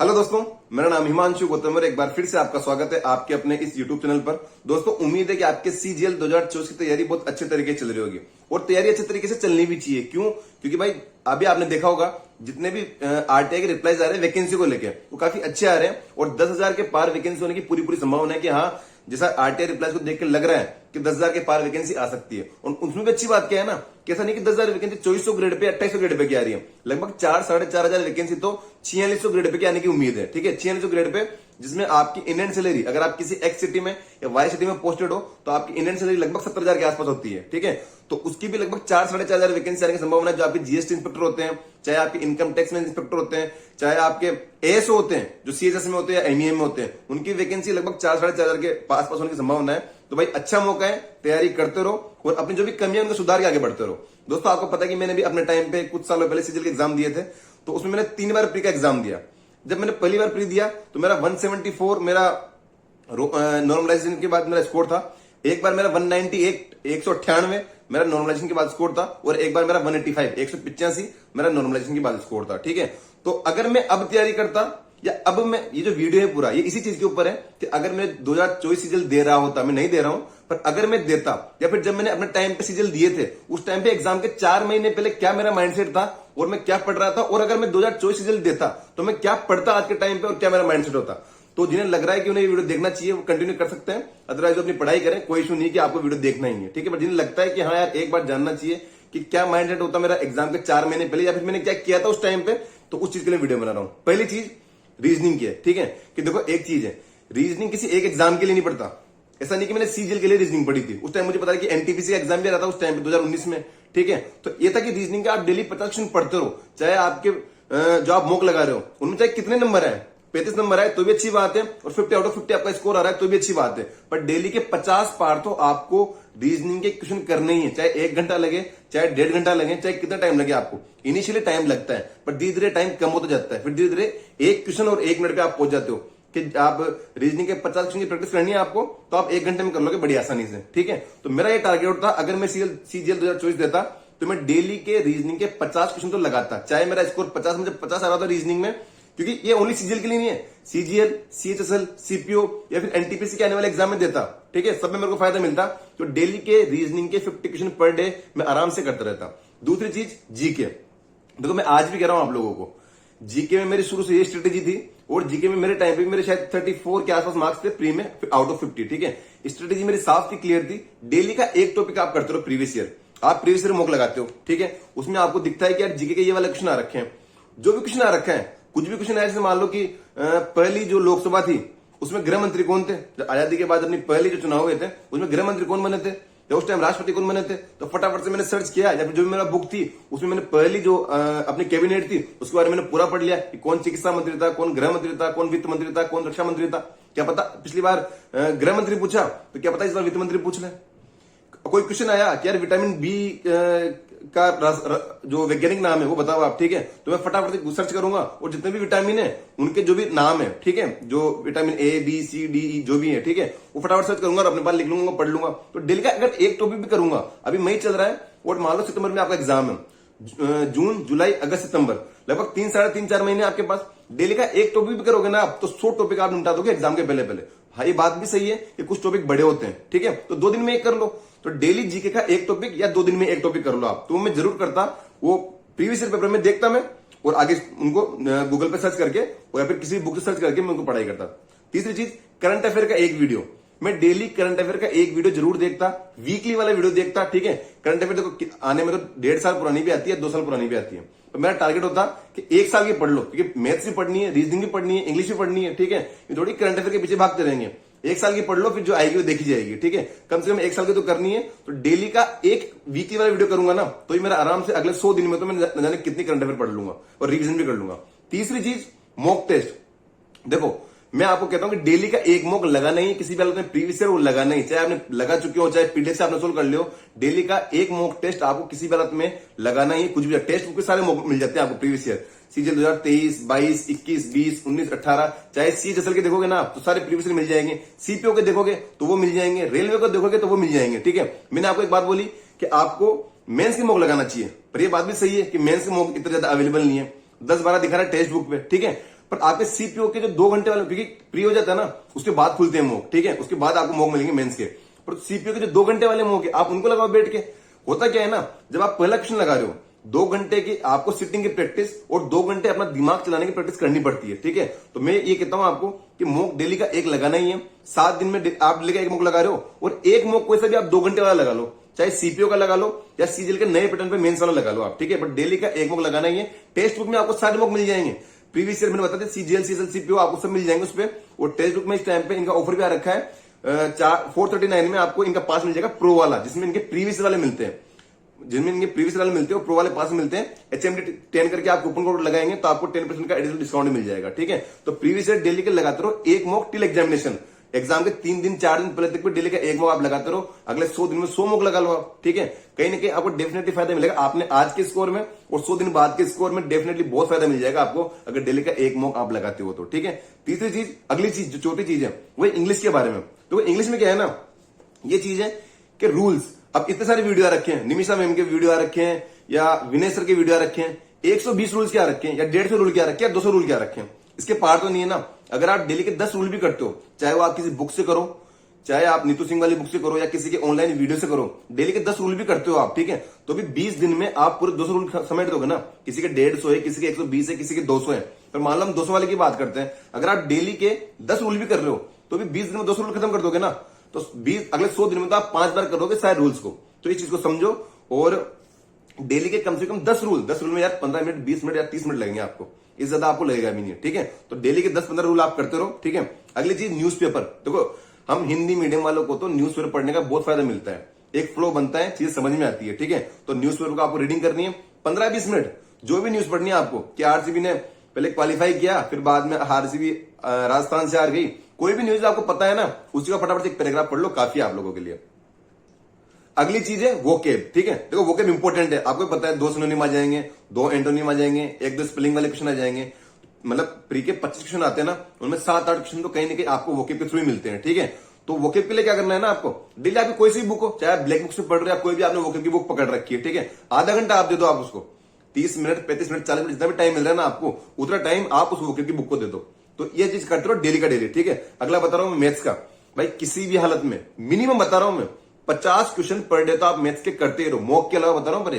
Hello दोस्तों, मेरा नाम हिमांशु गौतम और एक बार फिर से आपका स्वागत है आपके अपने इस यूट्यूब चैनल पर। दोस्तों, उम्मीद है कि आपके सीजीएल 2024 की तैयारी बहुत अच्छे तरीके से चल रही होगी और तैयारी अच्छे तरीके से चलनी भी चाहिए। क्यों? क्योंकि भाई अभी आपने देखा होगा जितने भी आरटीआई के रिप्लाईज आ रहे हैं वैकेंसी को लेकर वो काफी अच्छे आ रहे हैं और 10,000 के पार वैकेंसी होने की पूरी पूरी संभावना है कि हाँ, जैसा आरटीआई रिप्लाईज को देख के लग रहा है कि 10,000 के पार वैकेंसी आ सकती है। और उसमें भी अच्छी बात क्या है ना कि ऐसा नहीं कि 10,000 vacancy 2400 grade pay 2800 grade pay की आ रही है, लगभग 4-4,500 वैकेंसी तो 4600 ग्रेड पे की आने की उम्मीद है। ठीक है, 4600 ग्रेड पे जिसमें आपकी इंडियन सैलरी अगर आप किसी एक्स सिटी में या वाई सिटी में पोस्टेड हो तो आपकी इंडियन सैलरी लगभग 70,000 के आसपास होती है। ठीक है, तो उसकी भी लगभग 4-4,500 वैकेंसी आने की संभावना है। जो आपके जीएसटी इंस्पेक्टर होते हैं, चाहे आपके इनकम टैक्स में इंस्पेक्टर होते हैं, चाहे आपके एएसओ होते हैं जो सीएचएस में होते हैं या एमईए में होते हैं, उनकी वैकेंसी लगभग 4-4,500 के आसपास होने की संभावना है। तो भाई अच्छा मौका है, तैयारी करते रहो और अपनी जो भी कमियां उनको सुधार के आगे बढ़ते रहो। दोस्तों, आपको पता है कि मैंने भी अपने टाइम पे कुछ सालों पहले सीजीएल के एग्जाम दिए थे, तो उसमें मैंने 3 बार प्री का एग्जाम दिया। जब मैंने पहली बार प्री दिया तो मेरा 174 मेरा नॉर्मलाइजेशन के बाद मेरा स्कोर था। एक बार मेरा 198 मेरा नॉर्मलाइजेशन के बाद स्कोर था और एक बार मेरा 185 मेरा नॉर्मलाइजेशन के बाद स्कोर था। ठीक है, तो अगर मैं अब तैयारी करता या अब मैं ये जो वीडियो है पूरा ये इसी चीज के ऊपर है कि अगर मैं 2024 सीजीएल दे रहा होता, मैं नहीं दे रहा हूं, पर अगर मैं देता या फिर जब मैंने अपने टाइम पे सीजीएल दिए थे उस टाइम पे एग्जाम के 4 महीने पहले क्या मेरा माइंडसेट था और मैं क्या पढ़ रहा था, और अगर मैं 2024 सीजीएल देता तो मैं क्या पढ़ता आज के टाइम पे और क्या मेरा माइंडसेट होता। तो जिन्हें लग रहा है कि उन्हें ये वीडियो देखना चाहिए वो कंटिन्यू कर सकते हैं, अदरवाइज अपनी पढ़ाई करें, कोई इशू नहीं कि आपको वीडियो देखना ही है। ठीक है, पर जिन्हें लगता है कि हाँ यार एक बार जानना चाहिए कि क्या माइंडसेट होता मेरा एग्जाम के 4 महीने पहले या फिर मैंने क्या किया था उस टाइम पे, तो उस चीज के लिए वीडियो बना रहा हूं। पहली चीज रीजनिंग की है। ठीक है, कि देखो एक चीज है, रीजनिंग किसी एक एग्जाम के लिए नहीं पढ़ता। ऐसा नहीं कि मैंने सीजीएल के लिए रीजनिंग पढ़ी थी, उस टाइम मुझे पता है कि एनटीपीसी का एग्जाम भी रहा था उस टाइम पे 2019 में। ठीक है, तो ये था कि रीजनिंग का आप डेली 50 क्वेश्चन पढ़ते रहो, चाहे आपके जो आप मॉक लगा रहे हो उनमें चाहे कितने नंबर है, 35 नंबर है तो भी अच्छी बात है और 50 आउट ऑफ 50 आपका स्कोर आ रहा है तो भी अच्छी बात है, पर डेली के 50 पार तो आपको रीजनिंग के क्वेश्चन करने ही है, चाहे 1 घंटा लगे, चाहे 1.5 घंटा लगे, चाहे कितना टाइम लगे आपको। इनिशियली टाइम लगता है पर धीरे धीरे टाइम कम होता जाता है, फिर धीरे धीरे एक क्वेश्चन और 1 मिनट पे आप पहुंच जाते हो कि आप रीजनिंग के 50 क्वेश्चन की प्रैक्टिस करनी है आपको तो आप 1 घंटे में कर लोगे बड़ी आसानी से। ठीक है, तो मेरा ये टारगेट था अगर मैं सीजीएल 2024 देता तो मैं डेली के रीजनिंग के 50 क्वेश्चन तो लगाता, चाहे मेरा स्कोर 50 में जब 50 आ रहा था रीजनिंग में, क्योंकि ये ओनली सीजीएल के लिए नहीं है, सीजीएल, सीएचएसएल, सीपीओ या फिर एनटीपीसी के आने वाले एग्जाम में देता। ठीक है, सब में मेरे को फायदा मिलता, तो डेली के रीजनिंग के 50 क्वेश्चन पर डे मैं आराम से करता रहता। दूसरी चीज जीके, देखो मैं आज भी कह रहा हूं आप लोगों को, जीके में मेरी शुरू से ये स्ट्रेटेजी थी और जीके में मेरे टाइम पे मेरे शायद 34 के आसपास मार्क्स थे प्री में आउट ऑफ 50। ठीक है, स्ट्रेटेजी मेरी साफ थी, क्लियर थी। डेली का एक टॉपिक आप करते रहो, प्रीवियस ईयर आप प्रीवियस ईयर मॉक लगाते हो। ठीक है, उसमें आपको दिखता है कि यार जीके के ये वाले क्वेश्चन आ रखे हैं, जो भी क्वेश्चन आ रखे हैं, कुछ भी क्वेश्चन है, जैसे मान लो कि पहली जो लोकसभा थी उसमें गृह मंत्री कौन थे, जब आजादी के बाद अपनी पहली जो चुनाव हुए थे उसमें गृह मंत्री कौन बने थे या उस टाइम राष्ट्रपति कौन बने थे, तो फटाफट से मैंने सर्च किया या फिर जो भी मेरा बुक थी उसमें मैंने पहली जो अपनी कैबिनेट थी उसके बारे में मैंने पूरा पढ़ लिया कि कौन चिकित्सा मंत्री था, कौन गृह मंत्री था, कौन वित्त मंत्री था, कौन रक्षा मंत्री था। क्या पता पिछली बार गृह मंत्री पूछा तो क्या पता इस बार वित्त मंत्री पूछ ले। कोई क्वेश्चन आया कि यार विटामिन बी का जो वैज्ञानिक नाम है वो बताओ आप। ठीक है, तो मैं फटाफट से सर्च करूंगा और जितने भी विटामिन है उनके जो भी नाम है, ठीक है, जो vitamin A B C D E जो भी है, ठीक है, वो फटाफट सर्च करूंगा और अपने पास लिख लूंगा, पढ़ लूंगा। तो डेली का अगर एक टॉपिक भी करूंगा, अभी मई चल रहा है और मान लो सितंबर में आपका एग्जाम है, जून जुलाई अगस्त सितंबर लगभग 3-3.5-4 महीने आपके पास, डेली का एक टॉपिक भी करोगे ना आप तो 100 टॉपिक आप निपटा दोगे एग्जाम के पहले पहले। हाँ, ये बात भी सही है कि कुछ टॉपिक बड़े होते हैं। ठीक है, तो 2 दिन में एक कर लो, तो डेली जीके का एक टॉपिक या 2 दिन में एक टॉपिक कर लो आप। तो मैं जरूर करता, वो प्रीवियस ईयर पेपर में देखता मैं और आगे उनको गूगल पे सर्च करके या फिर किसी बुक से सर्च करके मैं उनको पढ़ाई करता। तीसरी चीज, करंट अफेयर का एक वीडियो, मैं डेली करंट अफेयर का एक वीडियो जरूर देखता, वीकली वाला वीडियो देखता। ठीक है, करंट अफेयर देखो आने में तो 1.5 साल पुरानी भी आती है, 2 साल पुरानी भी आती है, तो मेरा टारगेट होता कि 1 साल की पढ़ लो, क्योंकि मैथ्स भी पढ़नी है, रीजनिंग भी पढ़नी है, इंग्लिश भी पढ़नी है। ठीक है, ये थोड़ी करंट अफेयर के पीछे भागते रहेंगे, 1 साल की पढ़ लो, फिर जो आएगी वो देखी जाएगी। ठीक है, कम से कम 1 साल की तो करनी है, तो डेली का एक वीकली वाला वीडियो करूंगा ना तो ये मेरा आराम से अगले 100 दिन में तो मैं न जाने कितनी करंट अफेयर पढ़ लूंगा और रिवीजन भी कर लूंगा। तीसरी चीज, मॉक टेस्ट। देखो मैं आपको कहता हूं कि डेली का एक मॉक लगाना ही, किसी भी हालत में प्रीवियस ईयर वो लगाना ही, चाहे आपने लगा चुके हो चाहे पीडीएफ से आपने सोल्व कर लियो, डेली का एक मॉक टेस्ट आपको किसी भी हालत में लगाना ही। कुछ भी टेस्ट बुक के सारे मॉक मिल जाते हैं आपको प्रीवियस ईयर, सीजीएल 2023, 22, 21, 20, 19, 18, चाहे सीएचएसएल के देखोगे ना तो सारे प्रीवियस ईयर मिल जाएंगे, सीपीओ के देखोगे तो वो मिल जाएंगे, रेलवे को देखोगे तो वो मिल जाएंगे। ठीक है, मैंने आपको एक बात बोली कि आपको मेंस के मॉक लगाना चाहिए, पर ये बात भी सही है कि मेंस के मॉक इतना ज्यादा अवेलेबल नहीं है, 10-12 दिखा रहा है टेक्स्ट बुक पे। ठीक है, पर आपके सीपीओ के जो 2 घंटे वाले, क्योंकि प्री हो जाता है ना, उसके बाद खुलते हैं मॉक, ठीक है, उसके बाद आपको मॉक मिलेंगे मेंस के। पर सीपीओ के जो 2 घंटे वाले मॉक है, आप उनको लगाओ बैठ के। होता क्या है ना, जब आप पहला क्वेश्चन लगा रहे हो, 2 घंटे की आपको सिटिंग की प्रैक्टिस और 2 घंटे अपना दिमाग चलाने की प्रैक्टिस करनी पड़ती है, ठीक है। तो मैं ये कहता हूं आपको कि मॉक डेली का एक लगाना ही है। 7 दिन में आप डेली का एक मॉक लगा रहे हो, और एक मॉक कोई सा भी आप 2 घंटे वाला लगा लो, चाहे सीपीओ का लगा लो या सीजीएल के नए पैटर्न पे मेंस वाला लगा लो आप, ठीक है। बट डेली का एक मॉक लगाना ही है। टेक्स्ट बुक में आपको सारे मॉक मिल जाएंगे। प्रीवियस ईयर मैंने बता दिया, सीजीएल, सीएसएल, सीपीओ आपको सब मिल जाएंगे उस पर। और टेक्स्ट बुक में इस टाइम पे इनका ऑफर भी आ रखा है, 439 में आपको इनका पास मिल जाएगा प्रो वाला, जिसमें इनके प्रीवियस वाले मिलते हैं, जिनमें इनके प्रीवियस वाले मिलते हैं, प्रो वाले पास मिलते हैं। HMD 10 करके आप कूपन कोड लगाएंगे तो आपको 10% का एडिशनल डिस्काउंट मिल जाएगा, ठीक है। तो प्रीवियस ईयर डेली के लगाते रहो एक मॉक टिल एग्जामिनेशन, एग्जाम के 3 दिन 4 दिन पहले तक भी डेली का एक मॉक आप लगाते रहो। अगले 100 दिन में 100 मॉक लगा लो आप, ठीक है। कहीं ना कहीं आपको डेफिनेटली फायदा मिलेगा। आपने आज के स्कोर में और 100 दिन बाद के स्कोर में डेफिनेटली बहुत फायदा मिल जाएगा आपको, अगर डेली का एक मॉक आप लगाते हो तो, ठीक है। तीसरी चीज, अगली चीज जो छोटी चीज है, वो इंग्लिश के बारे में। तो इंग्लिश में क्या है ना, ये चीज है कि रूल्स, अब इतने सारे वीडियो आ रखे हैं, निमिषा मैम के वीडियो आ रखे हैं या विनय सर के वीडियो आ रखे हैं, 120 रूल्स क्या रखे हैं या 150 रूल क्या रखे हैं या 200 रूल क्या रखे हैं, इसके पार तो नहीं है ना। अगर आप डेली के 10 रूल भी करते हो, चाहे वो आप किसी बुक से करो, चाहे आप नीतू सिंह वाली बुक से करो या किसी के ऑनलाइन वीडियो से करो, डेली के 10 रूल भी करते हो आप, ठीक है, तो भी 20 दिन में आप पूरे 200 रूल समेट दोगे ना। किसी के 150 है, किसी के 120 है, किसी के 200 है। पर मान लो हम 200 वाले की बात करते हैं, अगर आप डेली के 10 रूल भी कर रहे हो तो भी 20 दिन में 200 रूल खत्म कर दोगे ना। तो 20 अगले 100 दिन में तो आप 5 बार करोगे सारे रूल्स को। तो इस चीज को समझो, और डेली के कम से कम 10 रूल में यार 15 मिनट, 20 मिनट या 30 मिनट लगेंगे आपको, इससे ज्यादा आपको लगेगा भी नहीं, ठीक है। तो डेली के 10-15 रूल आप करते रहो, ठीक है। अगली चीज न्यूज़पेपर। देखो हम हिंदी मीडियम वालों को तो न्यूज़पेपर पढ़ने का बहुत फायदा मिलता है, एक फ्लो बनता है, चीजें समझ में आती है, ठीक है। तो न्यूज़पेपर को आपको रीडिंग करनी है 15-20 मिनट, जो भी न्यूज पढ़नी है आपको, कि आरसीबी ने पहले क्वालिफाई किया, फिर बाद में आरसीबी राजस्थान से हार गई, कोई भी न्यूज आपको पता है ना, उसी का फटाफट एक पैराग्राफ पढ़ लो, काफी आप लोगों के लिए। अगली चीज है वोकेब, ठीक है। देखो वोकेब इंपॉर्टेंट है, आपको पता है 2 सिनोनिम आ जाएंगे, 2 एंटोनिम आ जाएंगे, 1-2 स्पेलिंग वाले क्वेश्चन आ जाएंगे। मतलब प्री के 25 क्वेश्चन आते हैं ना, उनमें 7-8 क्वेश्चन तो कहीं ना कहीं आपको वोकेब के थ्रू ही मिलते हैं, ठीक है। तो वोकेब के लिए क्या करना है ना, आपको डेली आपकी कोई सी बुक हो, चाहे आप ब्लैक बुक से पढ़ रहे हो, कोई भी आपने वोकेब की बुक पकड़ रखी है, ठीक है, आधा घंटा आप दे दो, आप उसको 30 मिनट, 35 मिनट, 40 मिनट, जितना भी टाइम मिल रहा है ना आपको, उतना टाइम आप उस वोकेब की बुक को दे दो। तो ये चीज करते रहो डेली का डेली, ठीक है। अगला बता रहा हूं मैथ्स का, भाई किसी भी हालत में मिनिमम बता रहा हूं मैं 50 क्वेश्चन पर डे तो आप मैथ्स के करते ही रहो, मॉक के अलावा बता रहा हूं। पर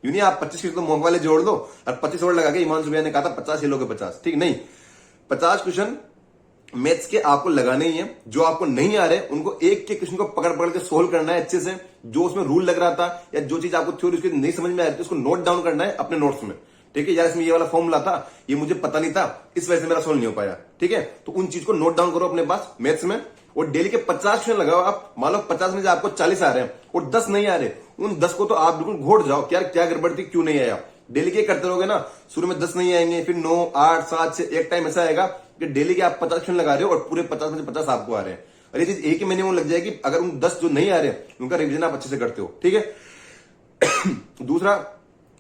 यूं नहीं आप 25 क्वेश्चन मॉक वाले जोड़ दो और 25 और लगा के हिमांशु भैया ने कहा था 50 ये लोगे 50, ठीक नहीं। 50 क्वेश्चन मैथ्स के आपको लगाने ही है। जो आपको नहीं आ रहे उनको एक के क्वेश्चन को पकड़ पकड़ के सोल्व करना है अच्छे से। जो उसमें रूल लग रहा था या जो चीज आपको थ्योरी उसकी नहीं समझ में आ रही थी, उसको नोट डाउन करना है अपने नोट्स में, ठीक है। यार इसमें ये वाला फॉर्मूला था, ये मुझे पता नहीं था, इस वजह से मेरा सोल्व नहीं हो पाया, ठीक है। तो उन चीज को नोट डाउन करो अपने पास मैथ्स में, और डेली के 50 क्वेश्चन लगाओ आप। मान लो 50 में से आपको 40 आ रहे हैं और 10 नहीं आ रहे, उन 10 को तो आप बिल्कुल घोट जाओ, क्या क्या गड़बड़ थी, क्यों नहीं आया। डेली के करते रहोगे ना, शुरू में 10 नहीं आएंगे, फिर 9, 8, 7 से एक टाइम ऐसा आएगा कि डेली के आप 50 क्वेश्चन लगा रहे हो और पूरे 50 में से 50 आपको आ रहे हैं। और ये चीज एक ही महीने में लग जाएगी अगर उन 10 जो नहीं आ रहे उनका रिवीजन आप अच्छे से करते हो, ठीक है। दूसरा,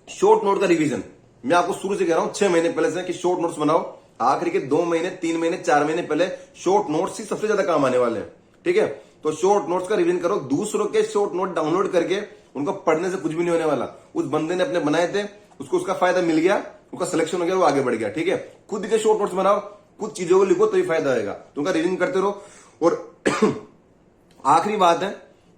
शॉर्ट नोट का रिवीजन। मैं आपको शुरू से कह रहा हूं 6 महीने पहले से कि शॉर्ट नोट्स बनाओ। आखिरी के 2 महीने, 3 महीने, 4 महीने पहले शॉर्ट नोट्स ही सबसे ज्यादा काम आने वाले हैं, ठीक है। तो शॉर्ट नोट्स का रिवीजन करो। दूसरों के शॉर्ट नोट डाउनलोड करके उनको पढ़ने से कुछ भी नहीं होने वाला। उस बंदे ने अपने बनाए थे, उसको उसका फायदा मिल गया, उसका सिलेक्शन हो गया, वो आगे बढ़ गया, ठीक है। खुद के शॉर्ट नोट्स बनाओ, कुछ चीजों को लिखो तो ही फायदा होगा, तो उनका रिवीजन करते रहो। और आखिरी बात है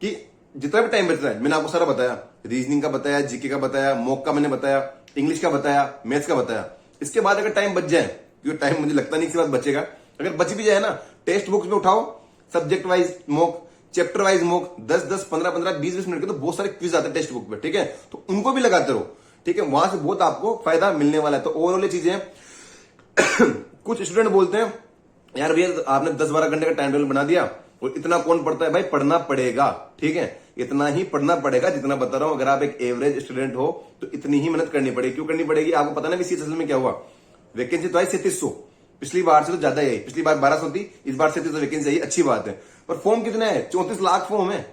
कि जितना भी टाइम बचता है, मैंने आपको सारा बताया, रीजनिंग का बताया, जीके का बताया, मॉक का मैंने बताया, इंग्लिश का बताया, मैथ्स का बताया। इसके बाद अगर टाइम बच जाए, क्योंकि टाइम मुझे लगता नहीं इसके बाद बचेगा, अगर बच भी जाए ना, टेक्स्ट बुक्स में उठाओ, subject wise mock, chapter wise mock, 10-10, 15-15, 20-20 minute के तो बहुत सारे क्विज आते हैं टेक्स्ट बुक पे, ठीक है। तो उनको भी लगाते रहो, ठीक है, वहां से बहुत आपको फायदा मिलने वाला है। तो ओवरऑल ये चीजें कुछ स्टूडेंट बोलते हैं यार भैया आपने 10-12 घंटे का टाइम टेबल बना दिया और इतना कौन पढ़ता है। भाई पढ़ना पड़ेगा, ठीक है, इतना ही पढ़ना पड़ेगा जितना बता रहा हूं। अगर आप एक एवरेज स्टूडेंट हो तो इतनी ही मेहनत करनी पड़ेगी। क्यों करनी पड़ेगी आपको पता ना, सीएसएल में क्या हुआ, वैकेंसी तो आई 3700, पिछली बार से तो ज्यादा ही आई, पिछली बार 1200 थी, इस बार 3700 वैकेंसी आई, अच्छी बात है। पर फॉर्म कितना है, 34 लाख फॉर्म है,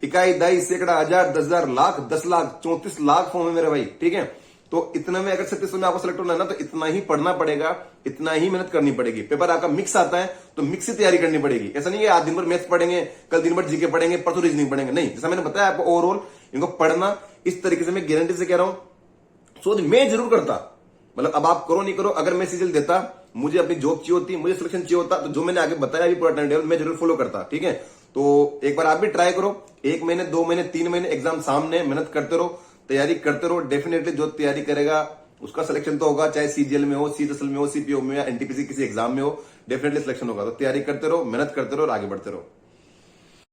इकाई, दाई, सैकड़ा, हजार, 10,000, लाख, 10 लाख, 34 लाख फॉर्म है मेरे भाई, ठीक है। तो इतना में अगर 3700 में आपको सेलेक्ट होना है ना, तो इतना ही पढ़ना पड़ेगा, इतना ही मेहनत करनी पड़ेगी। पेपर आपका मिक्स आता है तो मिक्स से तैयारी करनी पड़ेगी। ऐसा नहीं है आज दिन भर मैथ्स पढ़ेंगे, कल दिन भर जीके पढ़ेंगे, परसों रीजनिंग पढ़ेंगे, नहीं। जैसा मैंने बताया आपको ओवरऑल इनको पढ़ना इस तरीके से, मैं गारंटी से कह रहा हूं। सो मैं जरूर करता, मतलब अब आप करो नहीं करो, अगर मैं सीजल देता मुझे अपनी जॉब चाहिए होती, मुझे सिलेक्शन चाहिए होता, तो जो मैंने आगे बताया अभी पूरा टाइम टेबल मैं जरूर फॉलो करता। ठीक है, तो एक बार आप भी ट्राई करो, 1 महीने 2 महीने 3 महीने एग्जाम सामने, मेहनत करते रहो, तैयारी करते रहो। डेफिनेटली जो तैयारी करेगा उसका सिलेक्शन तो होगा, चाहे सीजीएल में हो, सीएसएल में हो, सीपीओ में, या एनटीपीसी किसी एग्जाम में हो, डेफिनेटली सिलेक्शन होगा। तो तैयारी करते रहो, मेहनत करते रहो और आगे बढ़ते रहो।